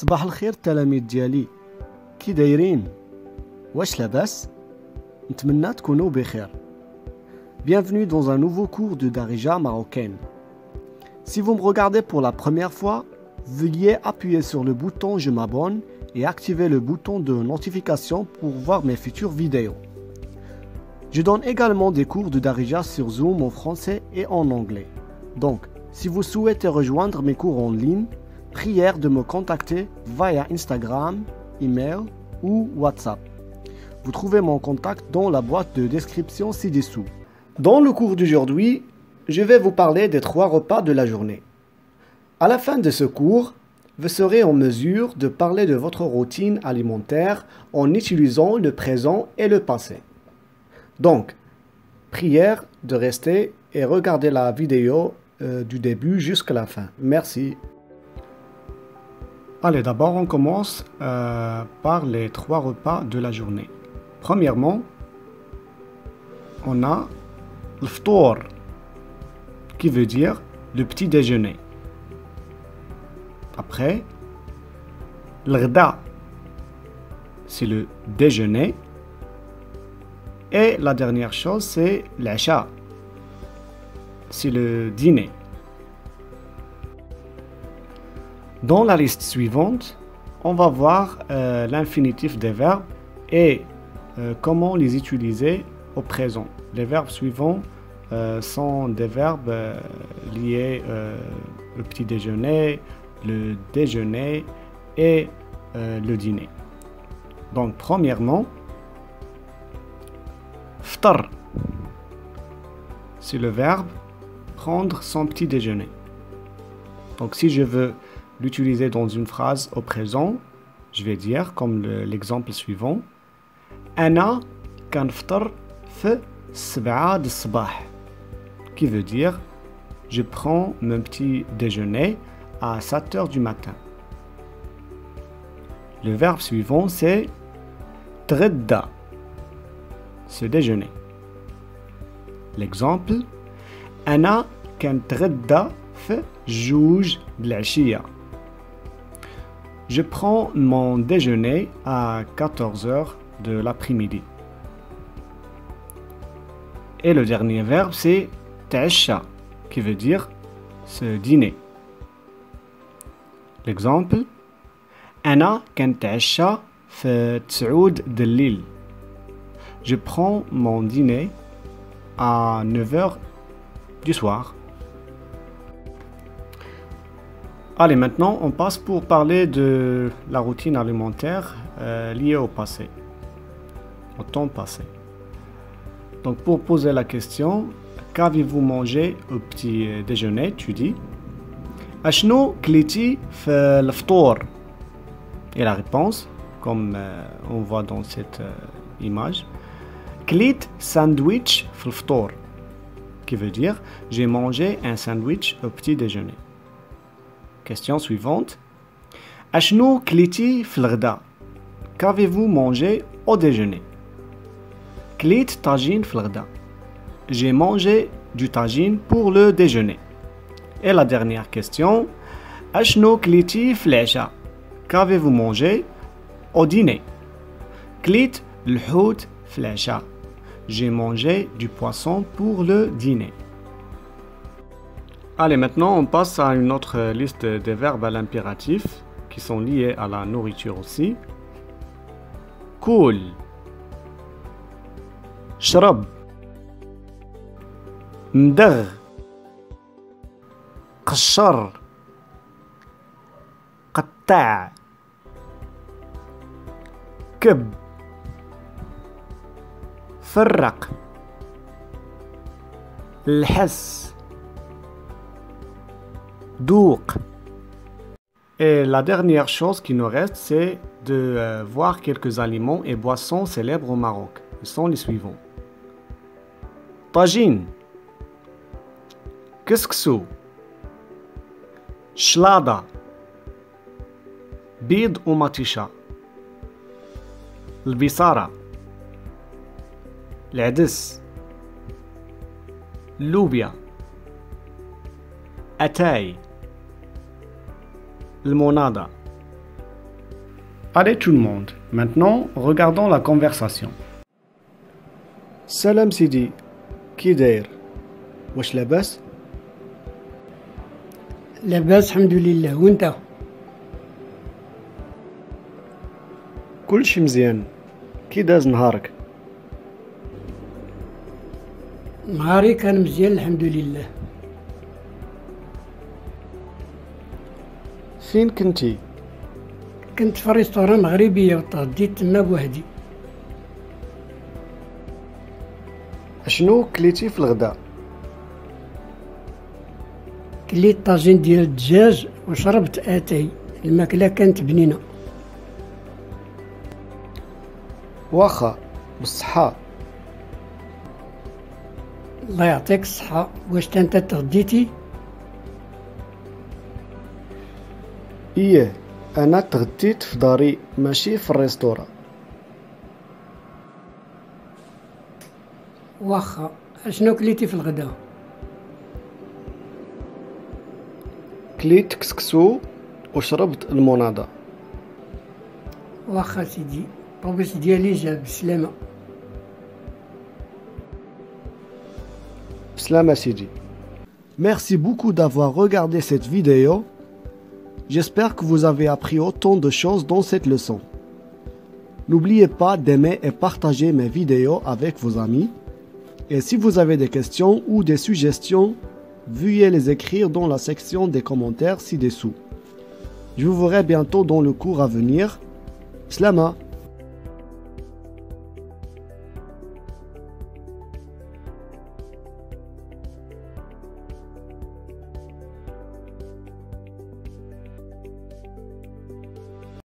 صباح الخير التلاميذ ديالي، كي دايرين؟ واش لاباس؟ نتمنى تكونوا بخير. Bienvenue dans un nouveau cours de Darija marocaine. Si vous me regardez pour la première fois, veuillez appuyer sur le bouton Je m'abonne et activer le bouton de notification pour voir mes futures vidéos. Je donne également des cours de Darija sur Zoom en français et en anglais. Donc, si vous souhaitez rejoindre mes cours en ligne, prière de me contacter via Instagram, email ou WhatsApp. Vous trouvez mon contact dans la boîte de description ci-dessous. Dans le cours d'aujourd'hui, je vais vous parler des 3 repas de la journée. À la fin de ce cours, vous serez en mesure de parler de votre routine alimentaire en utilisant le présent et le passé. Donc, prière de rester et regarder la vidéo du début jusqu'à la fin. Merci. Allez, d'abord on commence par les 3 repas de la journée. Premièrement, on a le ftour, qui veut dire le petit déjeuner. Après, le ghda, c'est le déjeuner. Et la dernière chose, c'est l'asha, c'est le dîner. Dans la liste suivante, on va voir l'infinitif des verbes et comment les utiliser au présent. Les verbes suivants sont des verbes liés au petit déjeuner, le déjeuner et le dîner. Donc, premièrement, ftar, c'est le verbe prendre son petit déjeuner. Donc, si je veux l'utiliser dans une phrase au présent, je vais dire comme l'exemple suivant: Ana kanftar fi 7 de sabah, qui veut dire je prends mon petit déjeuner à 7 heures du matin. Le verbe suivant c'est tghadda, se déjeuner. L'exemple: Ana kantghadda fi 2 de l'ashiya. Je prends mon déjeuner à 14 heures de l'après-midi. Et le dernier verbe, c'est ta'asha, qui veut dire se dîner. L'exemple: Ana kanta'asha fi 9 de l'île. Je prends mon dîner à 9 heures du soir. Allez, maintenant, on passe pour parler de la routine alimentaire liée au passé, au temps passé. Donc, pour poser la question, qu'avez-vous mangé au petit déjeuner? Tu dis Ashno kliti fi l'ftour. Et la réponse, comme on voit dans cette image, klit sandwich fi l'ftour, qui veut dire j'ai mangé un sandwich au petit déjeuner. Question suivante. Ashno kliti fi l'ghda. Qu'avez-vous mangé au déjeuner? Klit tagine fi l'ghda. J'ai mangé du tagine pour le déjeuner. Et la dernière question. Ashno kliti fi l'asha. Qu'avez-vous mangé au dîner? Klit l'hout fi l'asha. J'ai mangé du poisson pour le dîner. Allez, maintenant on passe à une autre liste des verbes à l'impératif qui sont liés à la nourriture aussi. Koul, shrab, mdagh, qashar, qatta', keb, farraq, l'has, douq. Et la dernière chose qui nous reste, c'est de voir quelques aliments et boissons célèbres au Maroc. Ils sont les suivants: tagine, كسكسو, شلاضة, بيض ومطيشة, البصارة, العدس, اللوبيا, أتاي, المناضة, Allez tout le monde, maintenant regardons la conversation. Salam Sidi, كي داير؟ واش لاباس؟ لاباس الحمد لله، وانت؟ كلشي مزيان. كي داز نهارك؟ نهاري كان مزيان الحمد لله. فين كنتي؟ كنت في ريستوران مغربية وتغديت تما بوحدي. شنو كليتي في الغداء؟ كليت طاجين ديال الدجاج وشربت اتاي، الماكلة كانت بنينة. واخا بالصحة. الله يعطيك الصحة. واش انت تغديتي؟ ايه انا تغديت في داري ماشي في الريستوران. واخا، اشنو كليتي في الغداء؟ كليت كسكسو وشربت المونادا. واخا سيدي، الطوبيس ديالي جا بالسلامة. بسلامة سيدي. Merci beaucoup d'avoir regardé cette vidéo. J'espère que vous avez appris autant de choses dans cette leçon. N'oubliez pas d'aimer et partager mes vidéos avec vos amis. Et si vous avez des questions ou des suggestions, veuillez les écrire dans la section des commentaires ci-dessous. Je vous verrai bientôt dans le cours à venir. Slama!